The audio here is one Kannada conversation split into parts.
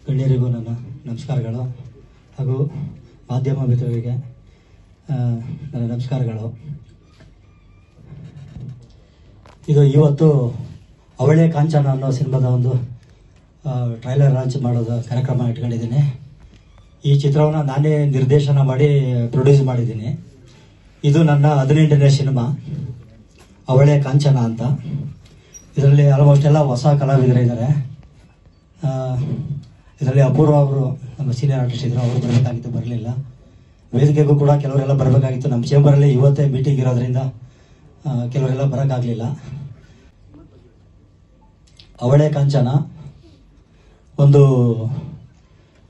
ಗಣ್ಯರಿಗೂ ನನ್ನ ನಮಸ್ಕಾರಗಳು ಹಾಗೂ ಮಾಧ್ಯಮ ಮಿತ್ರರಿಗೆ ನನ್ನ ನಮಸ್ಕಾರಗಳು. ಇದು ಇವತ್ತು ಅವಳೇ ಕಾಂಚನ ಅನ್ನೋ ಸಿನಿಮಾದ ಒಂದು ಟ್ರೈಲರ್ ಲಾಂಚ್ ಮಾಡೋದು ಕಾರ್ಯಕ್ರಮ ಇಟ್ಕೊಂಡಿದ್ದೀನಿ. ಈ ಚಿತ್ರವನ್ನು ನಾನೇ ನಿರ್ದೇಶನ ಮಾಡಿ ಪ್ರೊಡ್ಯೂಸ್ ಮಾಡಿದ್ದೀನಿ. ಇದು ನನ್ನ 18ನೇ ಸಿನಿಮಾ ಅವಳೇ ಕಾಂಚನ ಅಂತ. ಇದರಲ್ಲಿ ಆಲ್ಮೋಸ್ಟ್ ಎಲ್ಲ ಹೊಸ ಕಲಾವಿದರು ಇದ್ದಾರೆ. ಇದರಲ್ಲಿ ಅಪೂರ್ವ ಅವರು ನಮ್ಮ ಸೀನಿಯರ್ ಆರ್ಟಿಸ್ಟ್ ಇದ್ರು, ಅವರು ಬರಬೇಕಾಗಿತ್ತು, ಬರಲಿಲ್ಲ. ವೇದಿಕೆಗೂ ಕೂಡ ಕೆಲವರೆಲ್ಲ ಬರಬೇಕಾಗಿತ್ತು. ನಮ್ಮ ಚೇಂಬರಲ್ಲಿ ಇವತ್ತೇ ಮೀಟಿಂಗ್ ಇರೋದ್ರಿಂದ ಕೆಲವರೆಲ್ಲ ಬರೋಕ್ಕಾಗಲಿಲ್ಲ. ಅವಳೇ ಕಾಂಚನ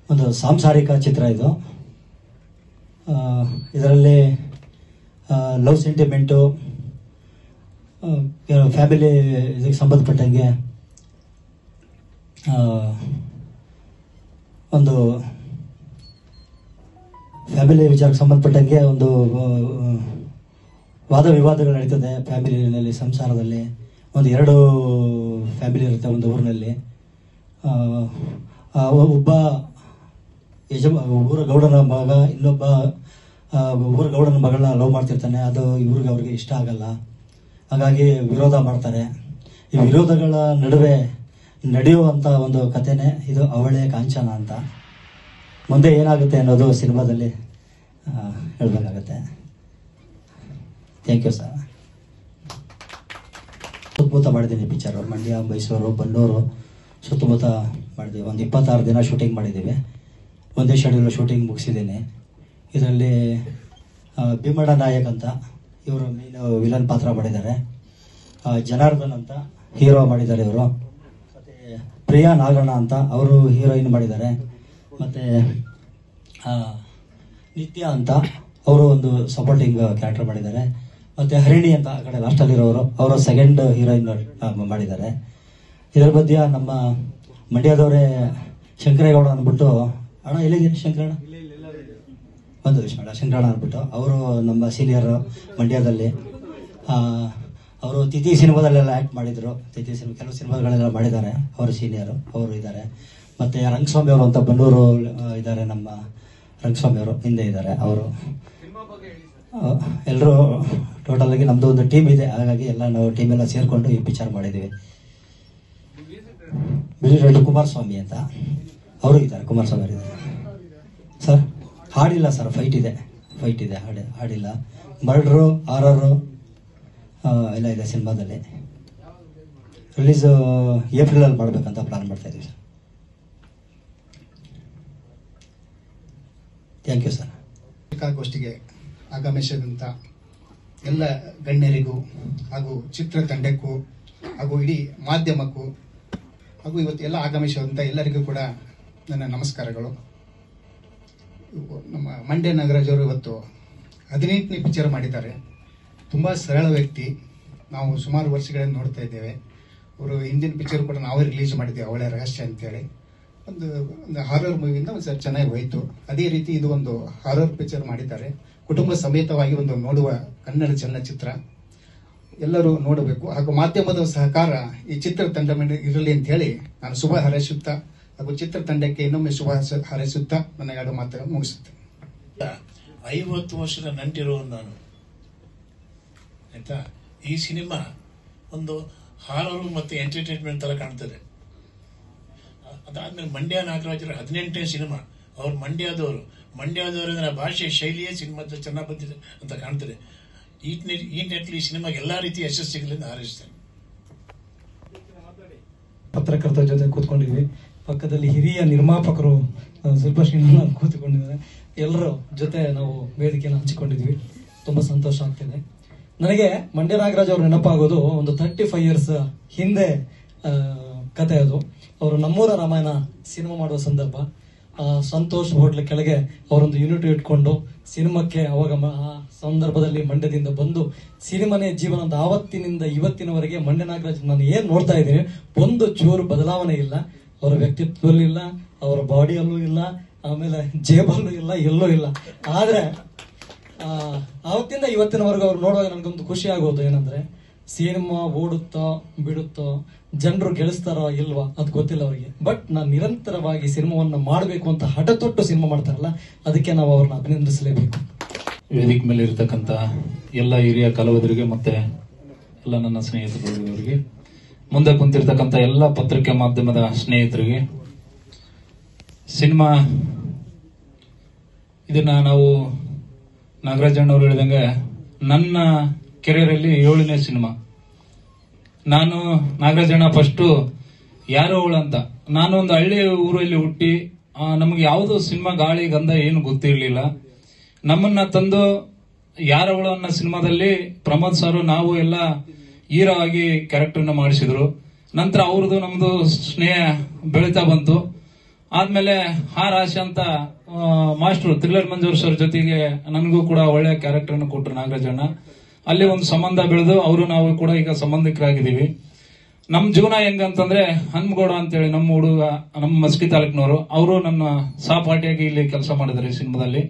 ಒಂದು ಸಾಂಸಾರಿಕ ಚಿತ್ರ. ಇದು ಇದರಲ್ಲಿ ಲವ್ ಸೆಂಟಿಮೆಂಟು, ಫ್ಯಾಮಿಲಿ ಇದಕ್ಕೆ ಸಂಬಂಧಪಟ್ಟಂಗೆ ಒಂದು ಫ್ಯಾಮಿಲಿ ವಿಚಾರಕ್ಕೆ ಸಂಬಂಧಪಟ್ಟಂಗೆ ಒಂದು ವಾದ ವಿವಾದಗಳು ನಡೀತದೆ ಫ್ಯಾಮಿಲಿನಲ್ಲಿ. ಸಂಸಾರದಲ್ಲಿ ಒಂದು 2 ಫ್ಯಾಮಿಲಿ ಇರುತ್ತೆ ಒಂದು ಊರಿನಲ್ಲಿ. ಒಬ್ಬ ಊರ ಗೌಡನ ಮಗ ಇನ್ನೊಬ್ಬ ಊರ ಗೌಡನ ಮಗಳನ್ನ ಲವ್ ಮಾಡ್ತಿರ್ತಾನೆ. ಅದು ಅವ್ರಿಗೆ ಇಷ್ಟ ಆಗಲ್ಲ, ಹಾಗಾಗಿ ವಿರೋಧ ಮಾಡ್ತಾರೆ. ಈ ವಿರೋಧಗಳ ನಡುವೆ ನಡೆಯುವಂಥ ಒಂದು ಕಥೆನೇ ಇದು ಅವಳೇ ಕಾಂಚನ ಅಂತ. ಮುಂದೆ ಏನಾಗುತ್ತೆ ಅನ್ನೋದು ಸಿನಿಮಾದಲ್ಲಿ ಹೇಳಬೇಕಾಗತ್ತೆ. Thank you sir. ಸುತ್ತಮುತ್ತ ಮಾಡಿದ್ದೀನಿ ಪಿಕ್ಚರು. ಮಂಡ್ಯ, ಮೈಸೂರು, ಬನ್ನೂರು ಸುತ್ತಮುತ್ತ ಮಾಡಿದ್ದೀವಿ. ಒಂದು 26 ದಿನ ಶೂಟಿಂಗ್ ಮಾಡಿದ್ದೀವಿ. ಒಂದೇ ಶೆಡ್ಯೂಲ್ ಶೂಟಿಂಗ್ ಮುಗಿಸಿದ್ದೀನಿ. ಇದರಲ್ಲಿ ಭೀಮಣ್ಣ ನಾಯಕ್ ಅಂತ ಇವರು ಮೇನ್ ವಿಲನ್ ಪಾತ್ರ ಮಾಡಿದ್ದಾರೆ. ಜನಾರ್ದನ್ ಅಂತ ಹೀರೋ ಮಾಡಿದ್ದಾರೆ ಇವರು. ಮತ್ತು ಪ್ರಿಯಾ ನಾಗಣ್ಣ ಅಂತ ಅವರು ಹೀರೋಯಿನ್ ಮಾಡಿದ್ದಾರೆ. ಮತ್ತು ನಿತ್ಯ ಅಂತ ಅವರು ಒಂದು ಸಪೋರ್ಟಿಂಗ್ ಕ್ಯಾರೆಕ್ಟರ್ ಮಾಡಿದ್ದಾರೆ. ಮತ್ತು ಹರಿಣಿ ಅಂತ ಆ ಕಡೆ ಲಾಸ್ಟಲ್ಲಿರೋರು, ಅವರು ಸೆಕೆಂಡ್ ಹೀರೋಯಿನ್ ಮಾಡಿದ್ದಾರೆ. ಇದರ ಮಧ್ಯ ನಮ್ಮ ಮಂಡ್ಯದವರೇ ಶಂಕರೇಗೌಡ ಅಂದ್ಬಿಟ್ಟು, ಅಣ್ಣ ಎಲ್ಲಿದ್ದೀರಿ ಶಂಕರಣ್ಣ? ಒಂದು ನಿಮಿಷ ಮೇಡ. ಶಂಕರಣ್ಣ ಅಂದ್ಬಿಟ್ಟು ಅವರು ನಮ್ಮ ಸೀನಿಯರ್ ಮಂಡ್ಯದಲ್ಲಿ. ಅವರು ತಿಥಿ ಸಿನಿಮಾದಲ್ಲೆಲ್ಲ ಆ್ಯಕ್ಟ್ ಮಾಡಿದರು. ತಿಥಿ ಸಿನಿಮಾ ಕೆಲವು ಸಿನಿಮಾಗಳೆಲ್ಲ ಮಾಡಿದ್ದಾರೆ. ಅವರು ಸೀನಿಯರು, ಅವರು ಇದ್ದಾರೆ. ಮತ್ತು ರಂಗಸ್ವಾಮಿ ಅವರು ಅಂತ ಬನ್ನೂರು ಇದ್ದಾರೆ. ನಮ್ಮ ರಂಗಸ್ವಾಮಿ ಅವರು ಹಿಂದೆ ಇದ್ದಾರೆ. ಅವರು ಎಲ್ಲರೂ ಟೋಟಲ್ ಆಗಿ ನಮ್ಮದು ಒಂದು ಟೀಮ್ ಇದೆ. ಹಾಗಾಗಿ ನಾವು ಟೀಮೆಲ್ಲ ಸೇರಿಕೊಂಡು ಈ ಪಿಕ್ಚರ್ ಮಾಡಿದ್ದೀವಿ. ಮ್ಯೂಸಿಕ್ ಕುಮಾರಸ್ವಾಮಿ ಅಂತ ಅವರು ಇದ್ದಾರೆ. ಕುಮಾರಸ್ವಾಮಿ ಅವರು ಇದ್ದಾರೆ ಸರ್. ಹಾಡಿಲ್ಲ ಸರ್, ಫೈಟ್ ಇದೆ. ಹಾಡಿಲ್ಲ. ಮರ್ಡ್ರು, ಹಾರರು ಎಲ್ಲ ಇದೆ ಸಿನಿಮಾದಲ್ಲಿ. ರಿಲೀಸ್ ಏಪ್ರಿಲಲ್ಲಿ ಮಾಡಬೇಕಂತ ಪ್ಲಾನ್ ಮಾಡ್ತಾ ಇದ್ದೀವಿ ಸರ್. Thank you sir. ಪತ್ರಿಕಾಗೋಷ್ಠಿಗೆ ಆಗಮಿಸಿದಂಥ ಎಲ್ಲ ಗಣ್ಯರಿಗೂ ಹಾಗೂ ಚಿತ್ರತಂಡಕ್ಕೂ ಹಾಗೂ ಇಡೀ ಮಾಧ್ಯಮಕ್ಕೂ ಹಾಗೂ ಇವತ್ತು ಎಲ್ಲ ಆಗಮಿಸಿದಂಥ ಎಲ್ಲರಿಗೂ ಕೂಡ ನನ್ನ ನಮಸ್ಕಾರಗಳು. ನಮ್ಮ ಮಂಡ್ಯ ನಾಗರಾಜ್ ಅವರು ಇವತ್ತು 18ನೇ ಪಿಕ್ಚರ್ ಮಾಡಿದ್ದಾರೆ. ತುಂಬ ಸರಳ ವ್ಯಕ್ತಿ. ನಾವು ಸುಮಾರು ವರ್ಷಗಳಿಂದ ನೋಡ್ತಾ ಇದ್ದೇವೆ. ಅವರು ಹಿಂದಿನ ಪಿಕ್ಚರ್ ಕೂಡ ನಾವೇ ರಿಲೀಸ್ ಮಾಡಿದ್ದೇವೆ, ಅವಳೇ ರಹಸ್ಯ ಅಂತೇಳಿ. ಒಂದು ಹಾರರ್ ಮೂವಿಯಿಂದ ಒಂದು ಸ್ವಲ್ಪ ಚೆನ್ನಾಗಿ ಹೋಯಿತು. ಅದೇ ರೀತಿ ಇದು ಒಂದು ಹಾರರ್ ಪಿಕ್ಚರ್ ಮಾಡಿದ್ದಾರೆ. ಕುಟುಂಬ ಸಮೇತವಾಗಿ ಒಂದು ನೋಡುವ ಕನ್ನಡ ಚಲನಚಿತ್ರ. ಎಲ್ಲರೂ ನೋಡಬೇಕು. ಹಾಗೂ ಮಾಧ್ಯಮದ ಸಹಕಾರ ಈ ಚಿತ್ರತಂಡ ಇರಲಿ ಅಂತ ಹೇಳಿ ನಾನು ಶುಭ ಹಾರೈಸುತ್ತಾ ಹಾಗೂ ಚಿತ್ರತಂಡಕ್ಕೆ ಇನ್ನೊಮ್ಮೆ ಶುಭ ಹಾರೈಸುತ್ತಾ ನನ್ನ 2 ಮಾತುಗಳನ್ನು ಮುಗಿಸುತ್ತೇನೆ. 50 ವರ್ಷದ ನಂಟಿರುವ ನಾನು, ಆಯ್ತಾ. ಈ ಸಿನಿಮಾ ಒಂದು ಹಾರರು ಮತ್ತು ಎಂಟರ್ಟೈನ್ಮೆಂಟ್ ತರ ಕಾಣ್ತದೆ. ಅದಾದ್ಮೇಲೆ ಮಂಡ್ಯ ನಾಗರಾಜರ 18ನೇ ಸಿನಿಮಾ. ಅವ್ರು ಮಂಡ್ಯದವರ ಭಾಷೆ ಶೈಲಿಯೇ ಸಿನಿಮಾದ ಚೆನ್ನಾಗಿ ಬಂದಿದೆ ಅಂತ ಕಾಣ್ತದೆ. ಈ ನಿಟ್ಟಿನಲ್ಲಿ ಸಿನಿಮಾಗೆ ಎಲ್ಲಾ ರೀತಿಯ ಯಶಸ್ಸು ಸಿಗಲಿ ಅಂತ ಹಾರೈಸ್ತೇನೆ. ಪತ್ರಕರ್ತರ ಜೊತೆ ಕೂತ್ಕೊಂಡಿದ್ವಿ. ಪಕ್ಕದಲ್ಲಿ ಹಿರಿಯ ನಿರ್ಮಾಪಕರು ಶಿಲ್ಪ ಶ್ರೀನಿವಾಸ್ ಕೂತ್ಕೊಂಡಿದ್ದಾರೆ. ಎಲ್ಲರ ಜೊತೆ ನಾವು ವೇದಿಕೆಯನ್ನು ಹಂಚಿಕೊಂಡಿದ್ವಿ. ತುಂಬಾ ಸಂತೋಷ ಆಗ್ತಿದೆ. ನನಗೆ ಮಂಡ್ಯ ನಾಗರಾಜ್ ಅವರು ನೆನಪಾಗೋದು ಒಂದು 35 ಇಯರ್ಸ್ ಹಿಂದೆ ಕತೆ. ಅದು ಅವರು ನಮ್ಮೂರ ರಾಮಾಯಣ ಸಿನಿಮಾ ಮಾಡುವ ಸಂದರ್ಭ. ಸಂತೋಷ್ ಹೋಟ್ಲ್ ಕೆಳಗೆ ಅವರೊಂದು ಯೂನಿಟ್ ಇಟ್ಕೊಂಡು ಸಿನಿಮಾಕ್ಕೆ ಅವಾಗ ಆ ಸಂದರ್ಭದಲ್ಲಿ ಮಂಡ್ಯದಿಂದ ಬಂದು ಸಿನಿಮಾನೇ ಜೀವನ ಅಂತ. ಆವತ್ತಿನಿಂದ ಇವತ್ತಿನವರೆಗೆ ಮಂಡ್ಯ ನಾಗರಾಜ್ ನಾನು ಏನ್ ನೋಡ್ತಾ ಇದ್ದೀನಿ, ಒಂದು ಚೂರು ಬದಲಾವಣೆ ಇಲ್ಲ. ಅವರ ವ್ಯಕ್ತಿತ್ವದಲ್ಲೂ ಇಲ್ಲ, ಅವರ ಬಾಡಿಯಲ್ಲೂ ಇಲ್ಲ, ಆಮೇಲೆ ಜೇಬಲ್ಲೂ ಇಲ್ಲ, ಎಲ್ಲೂ ಇಲ್ಲ. ಆದ್ರೆ ಆವತ್ತಿಂದ ಇವತ್ತಿನವರೆಗೂ ಅವ್ರು ನೋಡುವಾಗ ನನಗೊಂದು ಖುಷಿ ಆಗೋದು ಏನಂದ್ರೆ, ಸಿನಿಮಾ ಓಡುತ್ತೋ ಬಿಡುತ್ತೋ, ಜನರು ಗೆಲ್ಲಿಸ್ತಾರೋ ಇಲ್ವಾ ಅದು ಗೊತ್ತಿಲ್ಲ ಅವರಿಗೆ. ಬಟ್ ನಾನು ನಿರಂತರವಾಗಿ ಸಿನಿಮಾವನ್ನ ಮಾಡಬೇಕು ಅಂತ ಹಠ ತೊಟ್ಟು ಸಿನಿಮಾ ಮಾಡ್ತಾರಲ್ಲ, ಅದಕ್ಕೆ ನಾವು ಅವ್ರನ್ನ ಅಭಿನಂದಿಸಲೇಬೇಕು. ವೇದಿಕೆ ಮೇಲೆ ಇರತಕ್ಕಂತ ಎಲ್ಲ ಹಿರಿಯ ಕಲಾವಿದರಿಗೆ ಮತ್ತೆ ಎಲ್ಲ ನನ್ನ ಸ್ನೇಹಿತರಿಗೆ, ಮುಂದೆ ಕುಂತಿರ್ತಕ್ಕಂಥ ಎಲ್ಲ ಪತ್ರಿಕೆ ಮಾಧ್ಯಮದ ಸ್ನೇಹಿತರಿಗೆ, ಸಿನಿಮಾ ಇದನ್ನ ನಾವು ನಾಗರಾಜಣ್ಣವರು ಹೇಳಿದಂಗೆ ನನ್ನ ಕೆರಿಯರ್ ಅಲ್ಲಿ 7ನೇ ಸಿನಿಮಾ. ನಾನು ನಾಗರಾಜಣ್ಣ ಫಸ್ಟ್ ಯಾರೋ ಅವಳು ಅಂತ, ನಾನು ಒಂದು ಹಳ್ಳಿ ಊರಲ್ಲಿ ಹುಟ್ಟಿ ನಮ್ಗೆ ಯಾವುದು ಸಿನಿಮಾ ಗಾಳಿ ಗಂಧ ಏನು ಗೊತ್ತಿರ್ಲಿಲ್ಲ. ನಮ್ಮನ್ನ ತಂದು ಯಾರವಳು ಅನ್ನೋ ಸಿನಿಮಾದಲ್ಲಿ ಪ್ರಮೋದ್ ಸರ್ ನಾವು ಎಲ್ಲ ಹೀರೋ ಆಗಿ ಕ್ಯಾರೆಕ್ಟರ್ನ ಮಾಡಿಸಿದ್ರು. ನಂತರ ಅವ್ರದ್ದು ನಮ್ದು ಸ್ನೇಹ ಬೆಳೀತಾ ಬಂತು. ಆದ್ಮೇಲೆ ಆಶಾ ಅಂತ ಮಾಸ್ಟರ್ ಥ್ರಿಲ್ಲರ್ ಮಂಜೂರ್ ಸರ್ ಜೊತೆಗೆ ನನಗೂ ಕೂಡ ಒಳ್ಳೆ ಕ್ಯಾರೆಕ್ಟರ್ನ ಕೊಟ್ಟರು ನಾಗರಾಜಣ್ಣ. ಅಲ್ಲಿ ಒಂದು ಸಂಬಂಧ ಬೆಳೆದು ಅವರು ನಾವು ಕೂಡ ಈಗ ಸಂಬಂಧಿಕರಾಗಿದ್ದೀವಿ. ನಮ್ ಜೀವನ ಹೆಂಗಂತಂದ್ರೆ ಹನ್ಮಗೌಡ ಅಂತೇಳಿ ನಮ್ಮ ಹುಡುಗ, ನಮ್ಮ ಮಸ್ಕಿ ತಾಲೂಕಿನವರು, ಅವರು ನನ್ನ ಸಹಪಾಠಿಯಾಗಿ ಇಲ್ಲಿ ಕೆಲಸ ಮಾಡಿದ್ದಾರೆ ಈ ಸಿನಿಮಾದಲ್ಲಿ.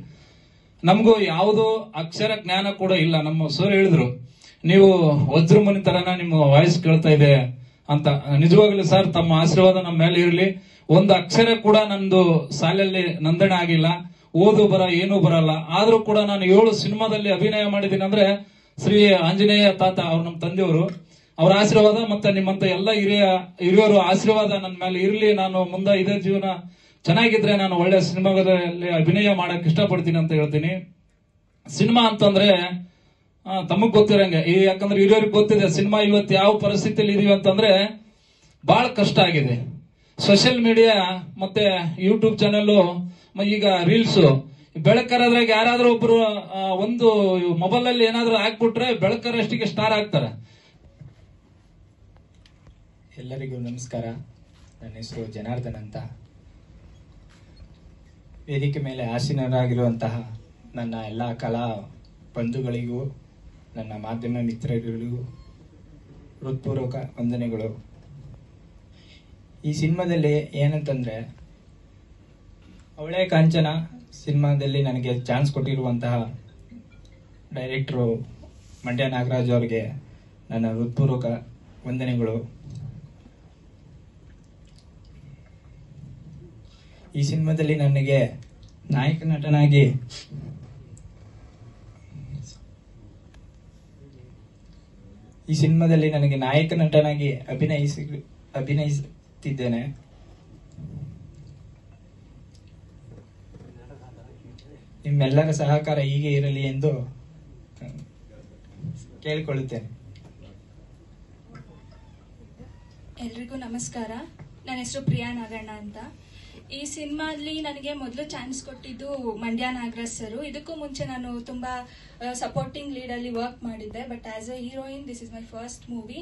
ನಮಗೂ ಯಾವುದೋ ಅಕ್ಷರ ಜ್ಞಾನ ಕೂಡ ಇಲ್ಲ. ನಮ್ಮ ಸರ್ ಹೇಳಿದ್ರು, ನೀವು ವಜ್ರಮುನಿ ತರನ ನಿಮ್ಮ ವಾಯ್ಸ್ ಕೇಳ್ತಾ ಇದೆ ಅಂತ. ನಿಜವಾಗ್ಲೂ ಸರ್ ತಮ್ಮ ಆಶೀರ್ವಾದ ನಮ್ಮ ಮೇಲೆ ಇರಲಿ. ಒಂದು ಅಕ್ಷರ ಕೂಡ ನಂದು ಶಾಲೆಯಲ್ಲಿ ನೋಂದಣಿ ಆಗಿಲ್ಲ, ಓದು ಬರ ಏನೂ ಬರಲ್ಲ. ಆದ್ರೂ ಕೂಡ ನಾನು 7 ಸಿನಿಮಾದಲ್ಲಿ ಅಭಿನಯ ಮಾಡಿದ್ದೀನಿ ಅಂದ್ರೆ ಶ್ರೀ ಆಂಜನೇಯ ತಾತ ಅವ್ರು ನಮ್ಮ ತಂದೆಯವರು, ಅವರ ಆಶೀರ್ವಾದ ಮತ್ತೆ ನಿಮ್ಮಂತ ಎಲ್ಲ ಹಿರಿಯರು ಆಶೀರ್ವಾದ ನನ್ನ ಮೇಲೆ ಇರಲಿ. ನಾನು ಮುಂದೆ ಇದೇ ಜೀವನ ಚೆನ್ನಾಗಿದ್ರೆ ನಾನು ಒಳ್ಳೆ ಸಿನಿಮಾದಲ್ಲಿ ಅಭಿನಯ ಮಾಡಕ್ ಇಷ್ಟಪಡ್ತೀನಿ ಅಂತ ಹೇಳ್ತೀನಿ. ಸಿನಿಮಾ ಅಂತಂದ್ರೆ ತಮಗ್ ಗೊತ್ತಿರಂಗೆ, ಯಾಕಂದ್ರೆ ಹಿರಿಯರಿಗೆ ಗೊತ್ತಿದೆ ಸಿನಿಮಾ ಇವತ್ತು ಯಾವ ಪರಿಸ್ಥಿತಿಯಲ್ಲಿ ಇದೀವಿ ಅಂತಂದ್ರೆ ಬಹಳ ಕಷ್ಟ ಆಗಿದೆ. ಸೋಷಿಯಲ್ ಮೀಡಿಯಾ ಮತ್ತೆ ಯೂಟ್ಯೂಬ್ ಚಾನೆಲ್, ಈಗ ರೀಲ್ಸ್, ಬೆಳಕರದ್ರಾಗ ಯಾರಾದ್ರೂ ಒಬ್ರು ಒಂದು ಮೊಬೈಲ್ ಅಲ್ಲಿ ಏನಾದ್ರೂ ಹಾಕ್ಬಿಟ್ರೆ ಬೆಳಕರಷ್ಟಿಗೆ ಸ್ಟಾರ್ ಆಗ್ತಾರೆ. ಎಲ್ಲರಿಗೂ ನಮಸ್ಕಾರ. ನನ್ನ ಹೆಸರು ಜನಾರ್ದನ್ ಅಂತ. ವೇದಿಕೆ ಮೇಲೆ ಆಸೀನರಾಗಿರುವಂತಹ ನನ್ನ ಎಲ್ಲ ಕಲಾ ಬಂಧುಗಳಿಗೂ ನನ್ನ ಮಾಧ್ಯಮ ಮಿತ್ರರಿಗೂ ಹೃತ್ಪೂರ್ವಕ ವಂದನೆಗಳು. ಈ ಸಿನಿಮಾದಲ್ಲಿ ಏನಂತಂದ್ರೆ, ಅವಳೇ ಕಾಂಚನ ಸಿನಿಮಾದಲ್ಲಿ ನನಗೆ ಚಾನ್ಸ್ ಕೊಟ್ಟಿರುವಂತಹ ಡೈರೆಕ್ಟರು ಮಂಡ್ಯ ನಾಗರಾಜ್ ಅವರಿಗೆ ನನ್ನ ಹೃತ್ಪೂರ್ವಕ ವಂದನೆಗಳು. ಈ ಸಿನಿಮಾದಲ್ಲಿ ನನಗೆ ನಾಯಕ ನಟನಾಗಿ ಅಭಿನಯಿಸುತ್ತಿದ್ದೇನೆ. ನಿಮ್ಮೆಲ್ಲರ ಸಹಕಾರ ಹೀಗೆ ಇರಲಿ ಎಂದು ಕೇಳಿಕೊಳ್ಳುತ್ತೇನೆ. ಎಲ್ರಿಗೂ ನಮಸ್ಕಾರ. ನನ್ನ ಹೆಸರು ಪ್ರಿಯಾ ನಾಗಣ್ಣ ಅಂತ. ಈ ಸಿನಿಮಾದಲ್ಲಿ ನನಗೆ ಮೊದಲು ಚಾನ್ಸ್ ಕೊಟ್ಟಿದ್ದು ಮಂಡ್ಯ ನಾಗರಾಜ್ ಸರ್. ಇದಕ್ಕೂ ಮುಂಚೆ ನಾನು ತುಂಬಾ ಸಪೋರ್ಟಿಂಗ್ ಲೀಡ್ ಅಲ್ಲಿ ವರ್ಕ್ ಮಾಡಿದ್ದೆ, but as a heroine this is my first movie.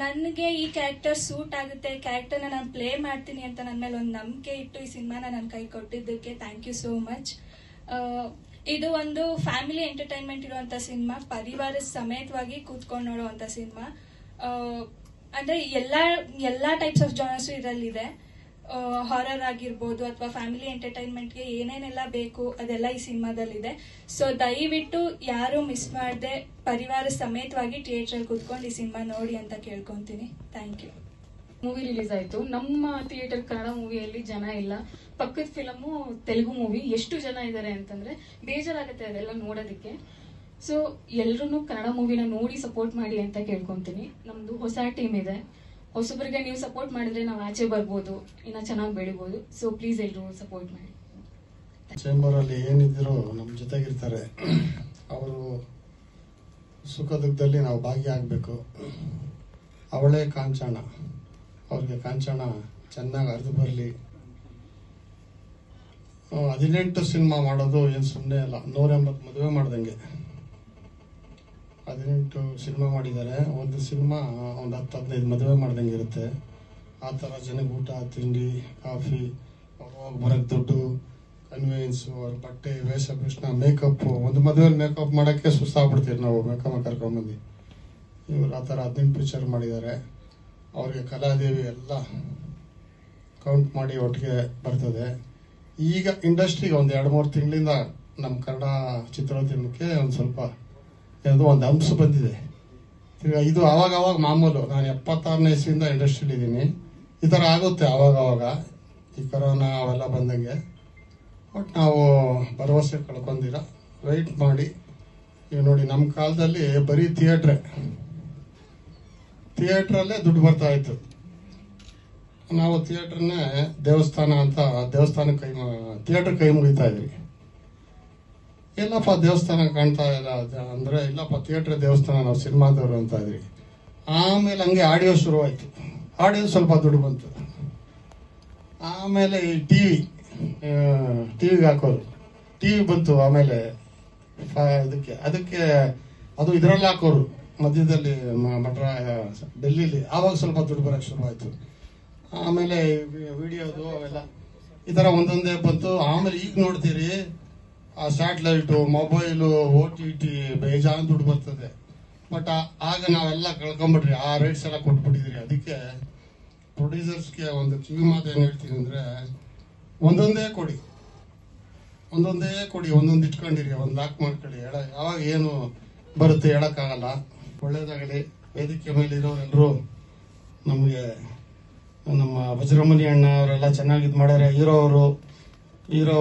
ನನಗೆ ಈ ಕ್ಯಾರೆಕ್ಟರ್ ಸೂಟ್ ಆಗುತ್ತೆ, ಕ್ಯಾರೆಕ್ಟರ್ನ ನಾನು ಪ್ಲೇ ಮಾಡ್ತೀನಿ ಅಂತ ನನ್ನ ಮೇಲೆ ಒಂದು ನಂಬಿಕೆ ಇಟ್ಟು ಈ ಸಿನಿಮಾನ ನನ್ನ ಕೈ ಕೊಟ್ಟಿದ್ದಕ್ಕೆ ಥ್ಯಾಂಕ್ ಯು ಸೋ ಮಚ್. ಇದು ಒಂದು ಫ್ಯಾಮಿಲಿ ಎಂಟರ್ಟೈನ್ಮೆಂಟ್ ಇರುವಂತ ಸಿನಿಮಾ, ಪರಿವಾರ ಸಮೇತವಾಗಿ ಕೂತ್ಕೊಂಡು ನೋಡುವಂತ ಸಿನಿಮಾ. ಅಂದ್ರೆ ಎಲ್ಲಾ ಟೈಪ್ಸ್ ಆಫ್ ಜಾನರ್ಸ್ ಇದರಲ್ಲಿದೆ. ಹಾರರ್ ಆಗಿರ್ಬೋದು ಅಥವಾ ಫ್ಯಾಮಿಲಿ ಎಂಟರ್ಟೈನ್ಮೆಂಟ್ಗೆ ಏನೇನೆಲ್ಲ ಬೇಕು ಅದೆಲ್ಲ ಈ ಸಿನಿಮಾದಲ್ಲಿದೆ. ಸೊ ದಯವಿಟ್ಟು ಯಾರು ಮಿಸ್ ಮಾಡದೆ ಪರಿವಾರ ಸಮೇತವಾಗಿ ಥಿಯೇಟರ್ ಕೂತ್ಕೊಂಡು ಈ ಸಿನಿಮಾ ನೋಡಿ ಅಂತ ಕೇಳ್ಕೊಂತೀನಿ. Thank you. ಮೂವಿ ರಿಲೀಸ್ ಆಯ್ತು. ನಮ್ಮ ಥಿಯೇಟರ್ ಕನ್ನಡ ಮೂವಿಯಲ್ಲಿ ಜನ ಇಲ್ಲ. ಪಕ್ಕದ ಫಿಲಮು ತೆಲುಗು ಮೂವಿ, ಎಷ್ಟು ಜನ ಇದ್ದಾರೆ ಅಂತಂದ್ರೆ ಬೇಜಾರಾಗುತ್ತೆ ಅದೆಲ್ಲ ನೋಡೋದಕ್ಕೆ. ಸೊ ಎಲ್ರು ಕನ್ನಡ ಮೂವಿನ ನೋಡಿ ಸಪೋರ್ಟ್ ಮಾಡಿ ಅಂತ ಕೇಳ್ಕೊಂತೀನಿ. ನಮ್ದು ಹೊಸ ಟೀಮ್ ಇದೆ, ಹೊಸಬರಿಗೆ ನೀವು ಸಪೋರ್ಟ್ ಮಾಡಿದ್ರೆ ನಾವು ಆಚೆ ಬರ್ಬೋದು, ಇನ್ನ ಚೆನ್ನಾಗಿ ಬೆಳಿಬಹುದು. ಸೊ ಪ್ಲೀಸ್ ಎಲ್ಲರೂ ಸಪೋರ್ಟ್ ಮಾಡಿ. ಚೇಂಬರ್ ಅಲ್ಲಿ ಏನಿದ್ರು ನಮ್ಮ ಜೊತೆಗಿರ್ತಾರೆ. ಅವರು ಸುಖ ದುಃಖದಲ್ಲಿ ನಾವು ಭಾಗಿಯಾಗಬೇಕು. ಅವಳೇ ಕಾಂಚನ, ಅವ್ರಿಗೆ ಕಾಂಚನ ಚೆನ್ನಾಗಿ ಅರ್ದು ಬರಲಿ. 18 ಸಿನಿಮಾ ಮಾಡೋದು ಏನು ಸುಮ್ಮನೆ ಅಲ್ಲ. 180 ಮದುವೆ ಮಾಡ್ದಂಗೆ 18 ಸಿನಿಮಾ ಮಾಡಿದ್ದಾರೆ. ಒಂದು ಸಿನಿಮಾ ಒಂದು 10-15 ಮದುವೆ ಮಾಡ್ದಂಗೆ ಇರುತ್ತೆ. ಆ ಥರ ಜನಕ್ಕೆ ಊಟ ತಿಂಡಿ ಕಾಫಿ, ಹೋಗಿ ಬರೋಕ್ಕೆ ದುಡ್ಡು, ಕನ್ವೆನ್ಸು, ಅವ್ರ ಬಟ್ಟೆ ವೇಷಭೂಷಣ, ಮೇಕಪ್ಪು. ಒಂದು ಮದುವೆಯಲ್ಲಿ ಮೇಕಪ್ ಮಾಡೋಕ್ಕೆ ಸುಸ್ತಾಗ್ಬಿಡ್ತೀವಿ ನಾವು, ಮೇಕಪ್ ಕರ್ಕೊಂಡ್ಬಂದು. ಇವರು ಆ ಥರ 18 ಪಿಕ್ಚರ್ ಮಾಡಿದ್ದಾರೆ. ಅವ್ರಿಗೆ ಕಲಾದೇವಿ ಎಲ್ಲ ಕೌಂಟ್ ಮಾಡಿ ಒಟ್ಟಿಗೆ ಬರ್ತದೆ. ಈಗ ಇಂಡಸ್ಟ್ರಿಗೆ ಒಂದು 2-3 ತಿಂಗಳಿಂದ ನಮ್ಮ ಕನ್ನಡ ಚಿತ್ರೋದ್ಯಮಕ್ಕೆ ಒಂದು ಸ್ವಲ್ಪ ಏನೋ ಒಂದು ಅಂಶ ಬಂದಿದೆ. ಇದು ಅವಾಗ ಮಾಮೂಲು. ನಾನು 76ನೇ ಇಸ್ವಿಯಿಂದ ಇಂಡಸ್ಟ್ರಿಯಲ್ಲಿ ಇದ್ದೀನಿ. ಈ ಥರ ಆಗುತ್ತೆ ಅವಾಗ ಈ ಕೊರೋನಾ ಅವೆಲ್ಲ ಬಂದಂಗೆ. ಬಟ್ ನಾವು ಭರವಸೆ ಕಳ್ಕೊಂಡಿರ, ವೆಯ್ಟ್ ಮಾಡಿ. ಈಗ ನೋಡಿ, ನಮ್ಮ ಕಾಲದಲ್ಲಿ ಬರೀ ಥಿಯೇಟ್ರಲ್ಲೇ ದುಡ್ಡು ಬರ್ತಾ ಇತ್ತು. ನಾವು ಥಿಯೇಟ್ರನ್ನೇ ದೇವಸ್ಥಾನ ಅಂತ ಥಿಯೇಟ್ರ್ ಕೈ ಮುಗಿತಾ ಇದ್ರಿ. ಎಲ್ಲಪ್ಪ ದೇವಸ್ಥಾನ ಕಾಣ್ತಾ ಇಲ್ಲ ಅಂದ್ರೆ, ಇಲ್ಲಪ್ಪ ಥಿಯೇಟ್ರ್ ದೇವಸ್ಥಾನ, ನಾವು ಸಿನಿಮಾದವರು ಅಂತ ಇದ್ರಿ. ಆಮೇಲೆ ಹಂಗೆ ಆಡಿಯೋ ಶುರುವಾಯ್ತು. ಆಡಿಯೋ ಸ್ವಲ್ಪ ದುಡ್ಡು ಬಂತು. ಆಮೇಲೆ ಈ ಟಿವಿಗೆ ಹಾಕೋದು, ಟಿವಿ ಬಂತು. ಆಮೇಲೆ ಅದಕ್ಕೆ ಅದು ಇದರಲ್ಲಿ ಹಾಕೋರು ಮಧ್ಯದಲ್ಲಿ ಡೆಲ್ಲಿಲಿ. ಆವಾಗ ಸ್ವಲ್ಪ ದುಡ್ಡು ಬರೋಕ್ಕೆ ಶುರುವಾಯ್ತು. ಆಮೇಲೆ ವಿಡಿಯೋದು ಅವೆಲ್ಲ ಈ ಥರ ಒಂದೊಂದೇ ಬಂತು. ಆಮೇಲೆ ಈಗ ನೋಡ್ತೀರಿ, ಆ ಸ್ಯಾಟಲೈಟು, ಮೊಬೈಲು, OTT ಬೇಜಾನ್ ದುಡ್ಡು ಬರ್ತದೆ. ಬಟ್ ಆಗ ನಾವೆಲ್ಲ ಕಳ್ಕೊಂಬಿಟ್ರಿ, ಆ ರೈಟ್ಸ್ ಎಲ್ಲ ಕೊಟ್ಬಿಟ್ಟಿದ್ರಿ. ಅದಕ್ಕೆ ಪ್ರೊಡ್ಯೂಸರ್ಸ್ಗೆ ಒಂದು ಕಿವಿ ಮಾತು ಏನು ಹೇಳ್ತೀನಿ ಅಂದರೆ, ಒಂದೊಂದೇ ಕೊಡಿ, ಒಂದೊಂದು ಇಟ್ಕೊಂಡಿರಿ, ಒಂದು ಲಾಕ್ ಮಾಡ್ಕೊಳ್ಳಿ. ಯಾವಾಗ ಏನು ಬರುತ್ತೆ ಹೇಳೋಕ್ಕಾಗಲ್ಲ. ಒಳ್ಳೇದಾಗಲಿ. ವೇದಿಕೆ ಮೇಲೆ ಇರೋರೆಲ್ಲರೂ ನಮಗೆ, ನಮ್ಮ ವಜ್ರಮುನಿ ಅಣ್ಣ ಅವರೆಲ್ಲ ಚೆನ್ನಾಗಿ ಇದು ಮಾಡ್ಯಾರ. ಹೀರೋ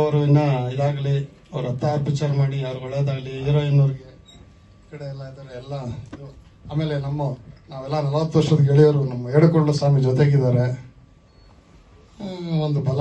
ಅವರು ಇನ್ನ ಇದಾಗಲಿ, ಅವ್ರು 16 ಪಿಕ್ಚರ್ ಮಾಡಿ ಅವ್ರಿಗೆ ಒಳ್ಳೇದಾಗಲಿ. ಹೀರೋಯಿನ್ ಅವ್ರಿಗೆ ಈ ಕಡೆ ಎಲ್ಲ ಇದ್ದಾರೆ ಎಲ್ಲ. ಆಮೇಲೆ ನಾವೆಲ್ಲ 40 ವರ್ಷದ ಗೆಳೆಯರು ನಮ್ಮ ಎಡಕೊಂಡ ಸ್ವಾಮಿ ಜೊತೆಗಿದ್ದಾರೆ. ಒಂದು ಬಲ